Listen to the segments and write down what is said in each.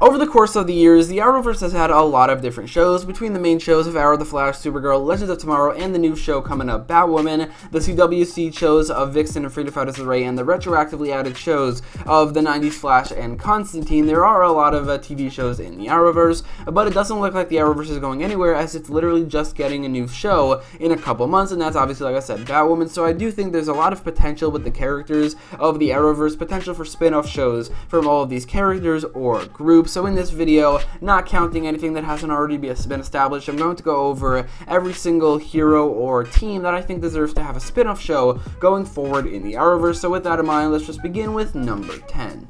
Over the course of the years, the Arrowverse has had a lot of different shows, between the main shows of Arrow, The Flash, Supergirl, Legends of Tomorrow, and the new show coming up, Batwoman, the CWC shows of Vixen and Freedom Fighters of the Ray, and the retroactively added shows of the 90s Flash and Constantine. There are a lot of TV shows in the Arrowverse, but it doesn't look like the Arrowverse is going anywhere, as it's literally just getting a new show in a couple months, and that's obviously, like I said, Batwoman. So I do think there's a lot of potential with the characters of the Arrowverse, potential for spin-off shows from all of these characters or groups. So in this video, not counting anything that hasn't already been established, I'm going to go over every single hero or team that I think deserves to have a spin-off show going forward in the Arrowverse. So with that in mind, let's just begin with number 10.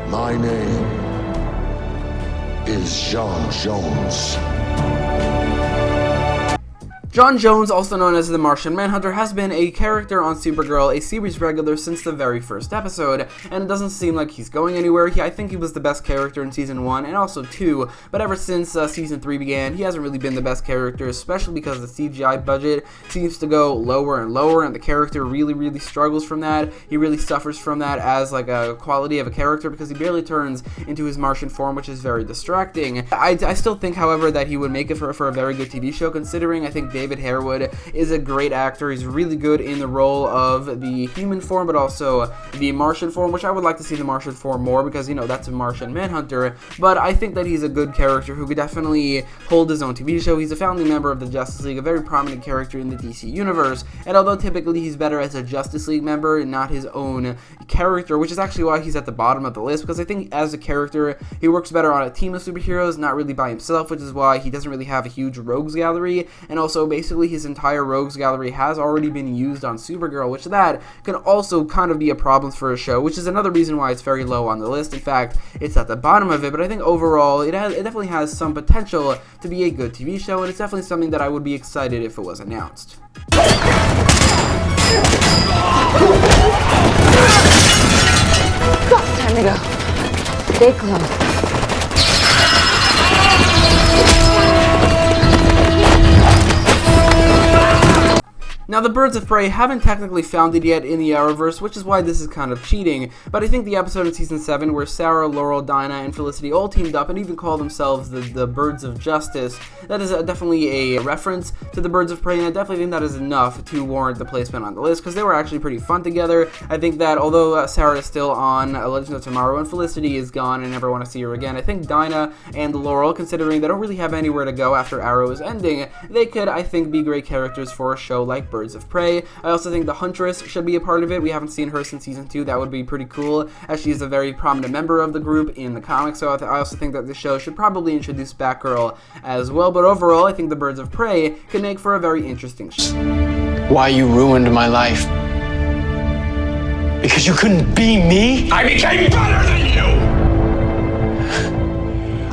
My name is John Jones. John Jones, also known as the Martian Manhunter, has been a character on Supergirl, a series regular since the very first episode, and it doesn't seem like he's going anywhere. I think he was the best character in Season 1 and also 2, but ever since Season 3 began, he hasn't really been the best character, especially because the CGI budget seems to go lower and lower, and the character really struggles from that. He really suffers from that as like a quality of a character, because he barely turns into his Martian form, which is very distracting. I still think, however, that he would make it for a very good TV show, considering I think David Harewood is a great actor. He's really good in the role of the human form, but also the Martian form, which I would like to see the Martian form more, because, you know, that's a Martian Manhunter. But I think that he's a good character who could definitely hold his own TV show. He's a founding member of the Justice League, a very prominent character in the DC universe, and although typically he's better as a Justice League member and not his own character, which is actually why he's at the bottom of the list, because I think as a character he works better on a team of superheroes, not really by himself, which is why he doesn't really have a huge rogues gallery. And also basically his entire rogues gallery has already been used on Supergirl, which that can also kind of be a problem for a show, which is another reason why it's very low on the list. In fact, it's at the bottom of it, but I think overall it definitely has some potential to be a good TV show, and it's definitely something that I would be excited if it was announced. Time to go. Stay close. Now, the Birds of Prey haven't technically found it yet in the Arrowverse, which is why this is kind of cheating, but I think the episode in Season 7 where Sarah, Laurel, Dinah, and Felicity all teamed up and even called themselves the Birds of Justice, that is definitely a reference to the Birds of Prey, and I definitely think that is enough to warrant the placement on the list, because they were actually pretty fun together. I think that although Sarah is still on Legends of Tomorrow and Felicity is gone and never want to see her again, I think Dinah and Laurel, considering they don't really have anywhere to go after Arrow is ending, they could, I think, be great characters for a show like Birds of Prey. I also think the Huntress should be a part of it. We haven't seen her since Season 2. That would be pretty cool, as she is a very prominent member of the group in the comics. So I also think that the show should probably introduce Batgirl as well. But overall, I think the Birds of Prey can make for a very interesting show. Why you ruined my life? Because you couldn't be me? I became better than you!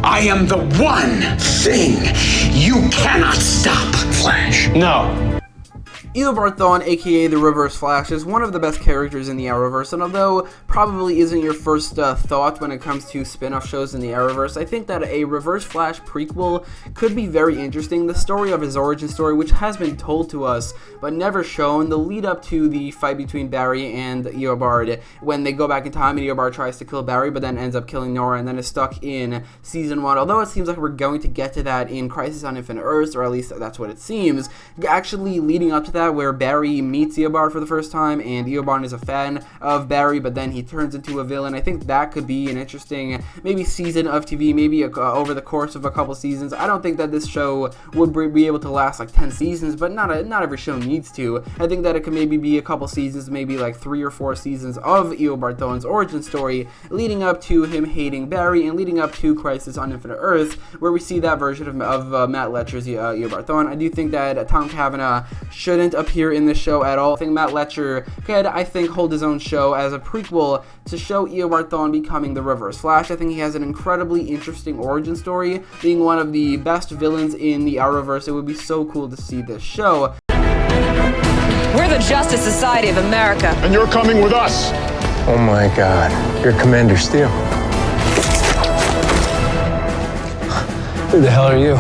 I am the one thing you cannot stop, Flash. No. Eobard Thawne, aka the Reverse Flash, is one of the best characters in the Arrowverse, and although probably isn't your first thought when it comes to spin-off shows in the Arrowverse, I think that a Reverse Flash prequel could be very interesting. The story of his origin story, which has been told to us but never shown, the lead up to the fight between Barry and Eobard, when they go back in time and Eobard tries to kill Barry but then ends up killing Nora and then is stuck in Season 1. Although it seems like we're going to get to that in Crisis on Infinite Earths, or at least that's what it seems, actually leading up to that, where Barry meets Eobard for the first time, and Eobard is a fan of Barry, but then he turns into a villain. I think that could be an interesting, maybe season of TV, maybe over the course of a couple seasons. I don't think that this show would be able to last like 10 seasons, but not every show needs to. I think that it could maybe be a couple seasons, maybe like 3 or 4 seasons of Eobard Thawne's origin story, leading up to him hating Barry and leading up to Crisis on Infinite Earths, where we see that version of Matt Letcher's Eobard Thawne. I do think that Tom Cavanagh shouldn't appear in this show at all. I think Matt Letcher could, hold his own show as a prequel to show Eobard Thawne becoming the Reverse Flash. I think he has an incredibly interesting origin story, being one of the best villains in the Arrowverse. It would be so cool to see this show. We're the Justice Society of America. And you're coming with us. Oh my God, you're Commander Steel. Who the hell are you?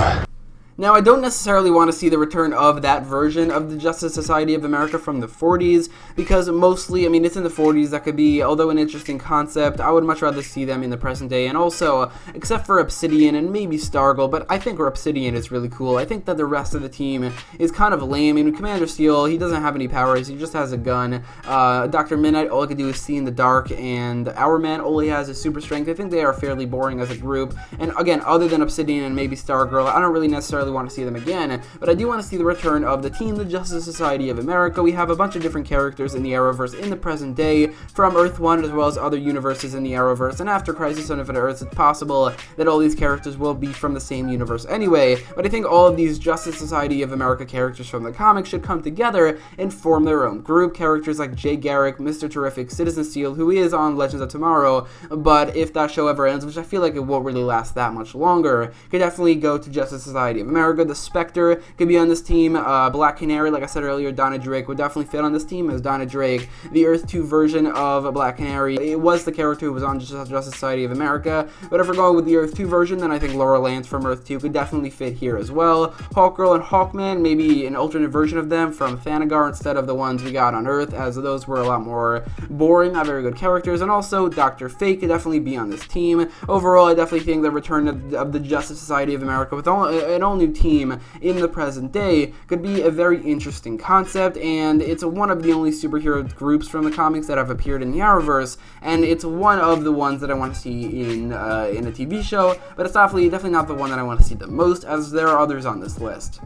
Now, I don't necessarily want to see the return of that version of the Justice Society of America from the 40s, because mostly, I mean, it's in the 40s, that could be, although an interesting concept, I would much rather see them in the present day, and also, except for Obsidian and maybe Stargirl, but I think Obsidian is really cool. I think that the rest of the team is kind of lame. I mean, Commander Steel, he doesn't have any powers, he just has a gun. Dr. Midnight, all he can do is see in the dark, and Hourman, all he has is super strength. I think they are fairly boring as a group, and again, other than Obsidian and maybe Stargirl, I don't really necessarily want to see them again, but I do want to see the return of the team, the Justice Society of America. We have a bunch of different characters in the Arrowverse in the present day, from Earth 1 as well as other universes in the Arrowverse, and after Crisis on Infinite Earths, it's possible that all these characters will be from the same universe anyway, but I think all of these Justice Society of America characters from the comics should come together and form their own group. Characters like Jay Garrick, Mr. Terrific, Citizen Steel, who is on Legends of Tomorrow, but if that show ever ends, which I feel like it won't really last that much longer, could definitely go to Justice Society of America. The Spectre could be on this team. Black Canary, like I said earlier, Donna Drake would definitely fit on this team as Donna Drake. The Earth 2 version of Black Canary, it was the character who was on Justice Society of America, but if we're going with the Earth 2 version, then I think Laura Lance from Earth 2 could definitely fit here as well. Hawkgirl and Hawkman, maybe an alternate version of them from Thanagar instead of the ones we got on Earth, as those were a lot more boring, not very good characters. And also Dr. Fate could definitely be on this team. Overall, I definitely think the return of the Justice Society of America with an all-new team in the present day could be a very interesting concept, and it's one of the only superhero groups from the comics that have appeared in the Arrowverse, and it's one of the ones that I want to see in a TV show, but it's definitely not the one that I want to see the most, as there are others on this list.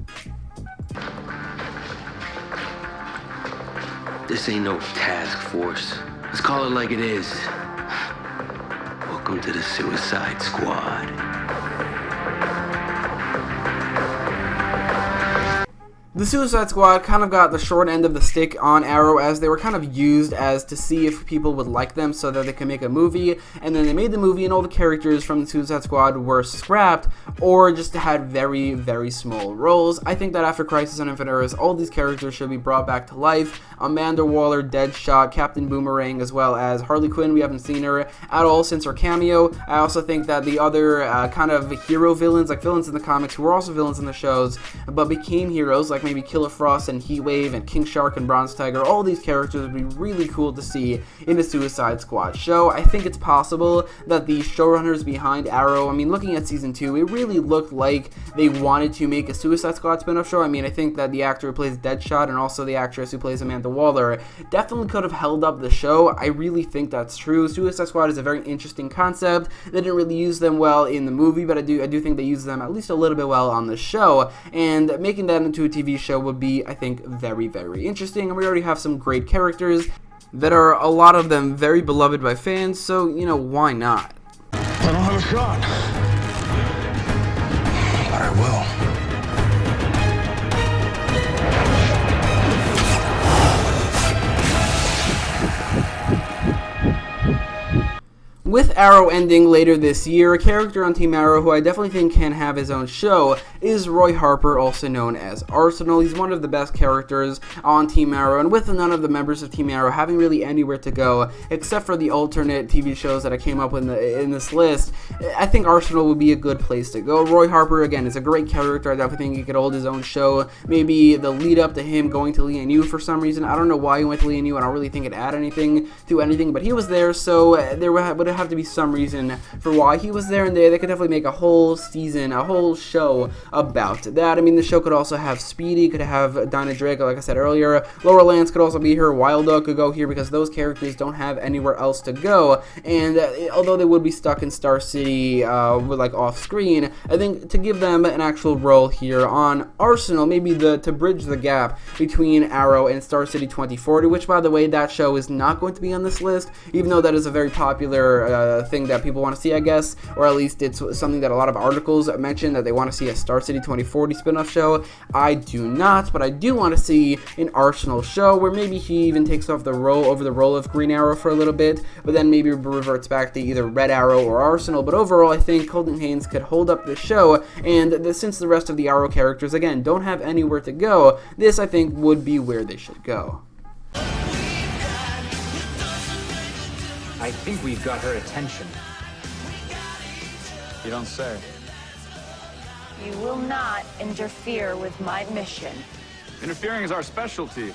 This ain't no task force. Let's call it like it is. Welcome to the Suicide Squad. The Suicide Squad kind of got the short end of the stick on Arrow, as they were kind of used as to see if people would like them so that they could make a movie, and then they made the movie and all the characters from the Suicide Squad were scrapped or just had very, very small roles. I think that after Crisis on Infinite Earths, all these characters should be brought back to life. Amanda Waller, Deadshot, Captain Boomerang, as well as Harley Quinn. We haven't seen her at all since her cameo. I also think that the other kind of hero villains, like villains in the comics who were also villains in the shows but became heroes, like maybe Killer Frost and Heatwave and King Shark and Bronze Tiger, all these characters would be really cool to see in a Suicide Squad show. I think it's possible that the showrunners behind Arrow, I mean, looking at season 2, it really looked like they wanted to make a Suicide Squad spin-off show. I mean, I think that the actor who plays Deadshot and also the actress who plays Amanda Waller definitely could have held up the show. I really think that's true. Suicide Squad is a very interesting concept. They didn't really use them well in the movie, but I do think they used them at least a little bit well on the show, and making that into a TV show would be, I think, very, very interesting. And we already have some great characters that are, a lot of them, very beloved by fans, so, you know, why not? I don't have a shot. But I will. With Arrow ending later this year, a character on Team Arrow who I definitely think can have his own show is Roy Harper, also known as Arsenal. He's one of the best characters on Team Arrow, and with none of the members of Team Arrow having really anywhere to go, except for the alternate TV shows that I came up with in this list, I think Arsenal would be a good place to go. Roy Harper, again, is a great character. I definitely think he could hold his own show. Maybe the lead up to him going to Lian for some reason. I don't know why he went to Lian. I don't really think it added anything to anything, but he was there, so there would have to be some reason for why he was there, and they could definitely make a whole season, a whole show about that. I mean, the show could also have Speedy, could have Donna Drake, like I said earlier. Laura Lance could also be here. Wild Dog could go here, because those characters don't have anywhere else to go, and although they would be stuck in Star City with, like, off screen, I think to give them an actual role here on Arsenal, maybe to bridge the gap between Arrow and Star City 2040, which, by the way, that show is not going to be on this list, even though that is a very popular thing that people want to see, I guess, or at least it's something that a lot of articles mention, that they want to see a Star City 2040 spin-off show. I do not, but I do want to see an Arsenal show where maybe he even takes off the role of Green Arrow for a little bit, but then maybe reverts back to either Red Arrow or Arsenal. But overall, I think Colton Haynes could hold up the show, and since the rest of the Arrow characters, again, don't have anywhere to go, this, I think, would be where they should go. I think we've got her attention. You don't say. You will not interfere with my mission. Interfering is our specialty.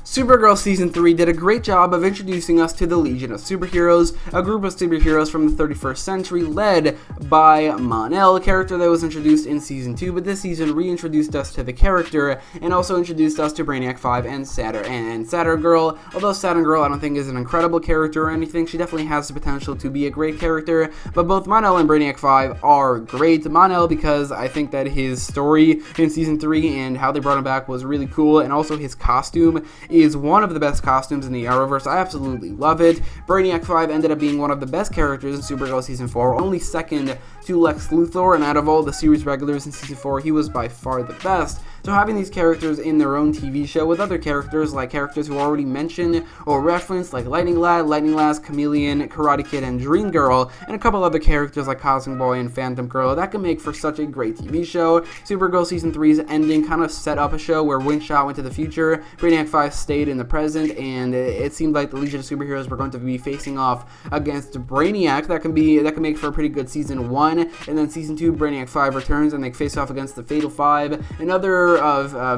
Supergirl Season 3 did a great job of introducing us to the Legion of Superheroes, a group of superheroes from the 31st century led by Mon-El, a character that was introduced in Season 2, but this season reintroduced us to the character and also introduced us to Brainiac 5 and Saturn Girl. Although Saturn Girl I don't think is an incredible character or anything, she definitely has the potential to be a great character, but both Mon-El and Brainiac 5 are great. Mon-El because I think that his story in Season 3 and how they brought him back was really cool, and also his costume is one of the best costumes in the Arrowverse. I absolutely love it. Brainiac 5 ended up being one of the best characters in Supergirl Season 4, only second to Lex Luthor, and out of all the series regulars in Season 4, he was by far the best. So having these characters in their own TV show with other characters, like characters who are already mentioned or referenced, like Lightning Lad, Lightning Lass, Chameleon, Karate Kid, and Dream Girl, and a couple other characters like Cosmic Boy and Phantom Girl, that can make for such a great TV show. Supergirl Season 3's ending kind of set up a show where Windshot went to the future, Brainiac 5 stayed in the present, and it seemed like the Legion of Superheroes were going to be facing off against Brainiac. That can make for a pretty good Season 1, and then Season 2, Brainiac 5 returns, and they face off against the Fatal Five and other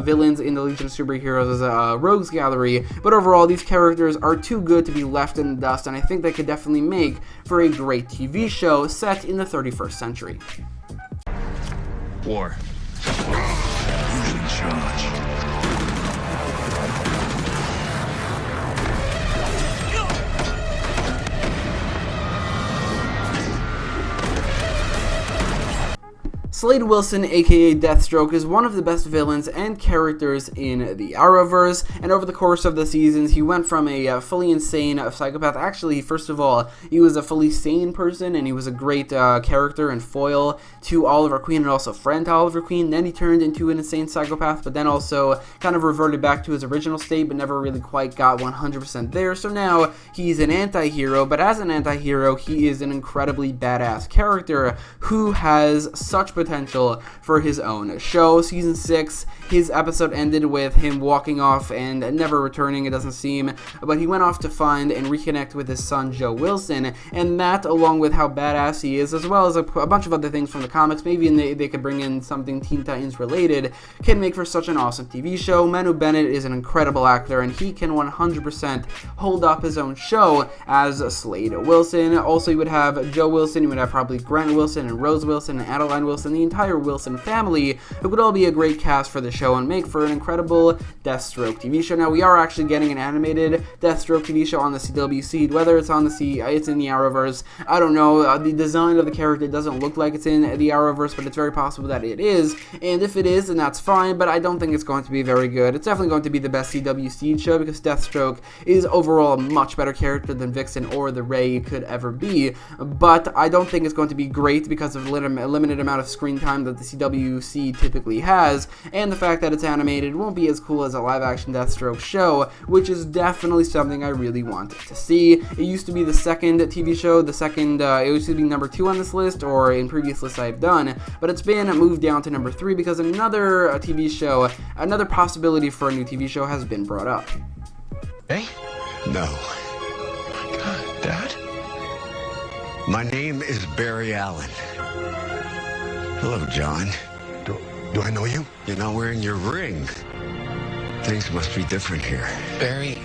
villains in the Legion of Superheroes Rogues Gallery. But overall, these characters are too good to be left in the dust, and I think they could definitely make for a great TV show set in the 31st century. War. Who's in charge? Slade Wilson, aka Deathstroke, is one of the best villains and characters in the Arrowverse, and over the course of the seasons, he went from a fully insane psychopath. Actually, first of all, he was a fully sane person, and he was a great character and foil to Oliver Queen, and also friend to Oliver Queen. Then he turned into an insane psychopath, but then also kind of reverted back to his original state, but never really quite got 100% there. So now he's an anti-hero, but as an anti-hero, he is an incredibly badass character who has such potential for his own show. Season 6, his episode ended with him walking off and never returning, it doesn't seem, but he went off to find and reconnect with his son Joe Wilson, and that, along with how badass he is, as well as a bunch of other things from the comics, maybe they could bring in something Teen Titans related, can make for such an awesome TV show. Manu Bennett is an incredible actor, and he can 100% hold up his own show as Slade Wilson. Also, you would have Joe Wilson, you would have probably Grant Wilson and Rose Wilson and Adeline Wilson, the entire Wilson family, who could all be a great cast for the show and make for an incredible Deathstroke TV show. Now, we are actually getting an animated Deathstroke TV show on the CW seed. Whether it's on the it's in the Arrowverse, I don't know. The design of the character doesn't look like it's in the Arrowverse, but it's very possible that it is, and if it is, then that's fine, but I don't think it's going to be very good. It's definitely going to be the best CW seed show, because Deathstroke is overall a much better character than Vixen or the Ray could ever be, but I don't think it's going to be great because of the limited amount of screen time that the CWC typically has, and the fact that it's animated won't be as cool as a live-action Deathstroke show, which is definitely something I really wanted to see. It used to be the second TV show, it used to be number 2 on this list, or in previous lists I've done, but it's been moved down to number 3 because another TV show, another possibility for a new TV show has been brought up. Hey? No. My God, Dad? My name is Barry Allen. Hello, John. Do I know you? You're not wearing your ring. Things must be different here. Barry.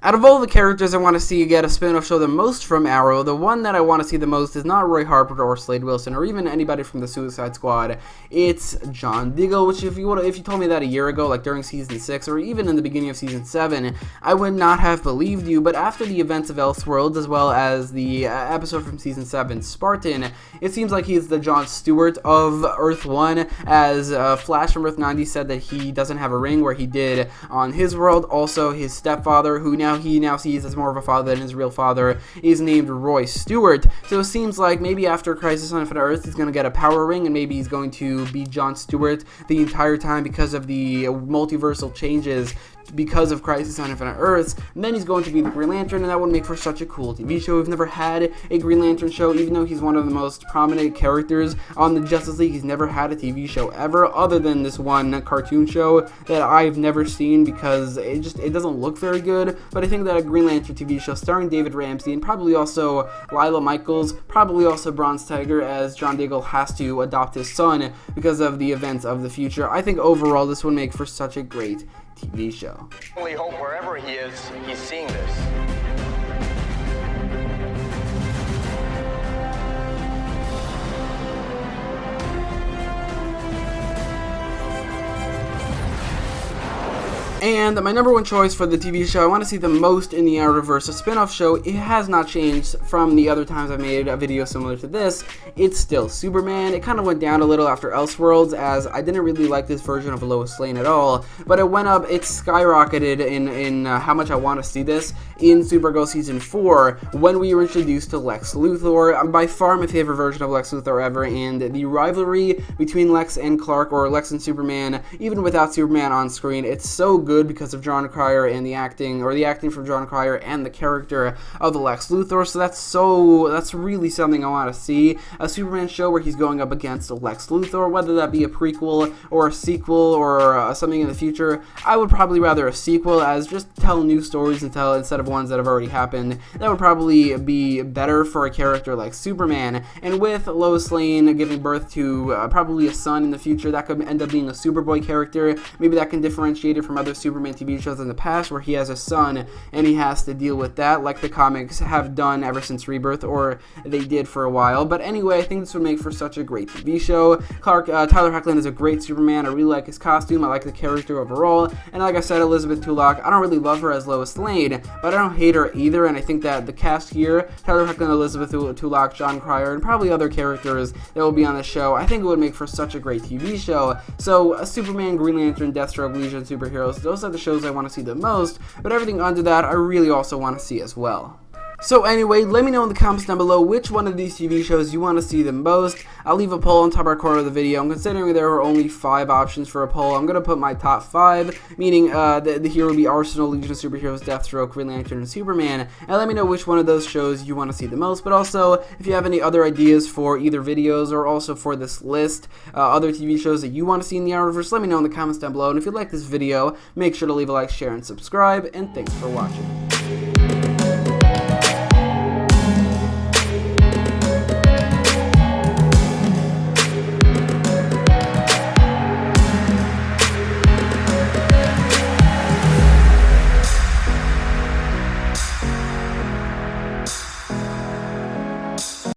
Out of all the characters I want to see get a spin-off show the most from Arrow, the one that I want to see the most is not Roy Harper or Slade Wilson or even anybody from the Suicide Squad. It's John Diggle, which if you told me that a year ago, like during Season 6 or even in the beginning of Season 7, I would not have believed you, but after the events of Elseworlds as well as the episode from Season 7, Spartan, it seems like he's the Jon Stewart of Earth 1, as Flash from Earth 90 said that he doesn't have a ring where he did on his world. Also, his stepfather, who he now sees as more of a father than his real father, is named Roy Stewart. So it seems like maybe after Crisis on Infinite Earth, he's going to get a power ring, and maybe he's going to be Jon Stewart the entire time because of the multiversal changes because of Crisis on Infinite Earths, and then he's going to be the Green Lantern, and that would make for such a cool TV show. We've never had a Green Lantern show, even though he's one of the most prominent characters on the Justice League. He's never had a TV show ever, other than this one cartoon show that I've never seen because it doesn't look very good. But I think that a Green Lantern TV show starring David Ramsey and probably also Lila Michaels, probably also Bronze Tiger, as John Diggle has to adopt his son because of the events of the future. I think overall this would make for such a great TV show. We hope wherever he is, he's seeing this. And my number one choice for the TV show I want to see the most in the Arrowverse, a spin-off show. It has not changed from the other times I've made a video similar to this. It's still Superman. It kind of went down a little after Elseworlds, as I didn't really like this version of Lois Lane at all, but it went up, it skyrocketed in how much I want to see this in Supergirl Season 4 when we were introduced to Lex Luthor. By far my favorite version of Lex Luthor ever, and the rivalry between Lex and Clark, or Lex and Superman, even without Superman on screen, it's so good because of John Cryer and the acting from John Cryer and the character of Lex Luthor. So that's really something I want to see, a Superman show where he's going up against Lex Luthor, whether that be a prequel or a sequel or something in the future. I would probably rather a sequel, as just tell new stories instead of ones that have already happened. That would probably be better for a character like Superman. And with Lois Lane giving birth to probably a son in the future, that could end up being a Superboy character. Maybe that can differentiate it from other Superman TV shows in the past where he has a son and he has to deal with that, like the comics have done ever since Rebirth, or they did for a while. But anyway, I think this would make for such a great TV show. Tyler Hoechlin is a great Superman. I really like his costume. I like the character overall. And like I said, Elizabeth Tulloch, I don't really love her as Lois Lane, but I don't hate her either. And I think that the cast here, Tyler Hoechlin, Elizabeth Tulloch, John Cryer, and probably other characters that will be on the show, I think it would make for such a great TV show. So Superman, Green Lantern, Deathstroke, Legion of Superheroes, those are the shows I want to see the most, but everything under that I really also want to see as well. So anyway, let me know in the comments down below which one of these TV shows you want to see the most. I'll leave a poll on top right corner of the video. I'm considering there are only 5 options for a poll. I'm going to put my top 5, meaning the here would be Arsenal, Legion of Superheroes, Deathstroke, Green Lantern, and Superman. And let me know which one of those shows you want to see the most. But also, if you have any other ideas for either videos or also for this list, other TV shows that you want to see in the Arrowverse, let me know in the comments down below. And if you like this video, make sure to leave a like, share, and subscribe. And thanks for watching.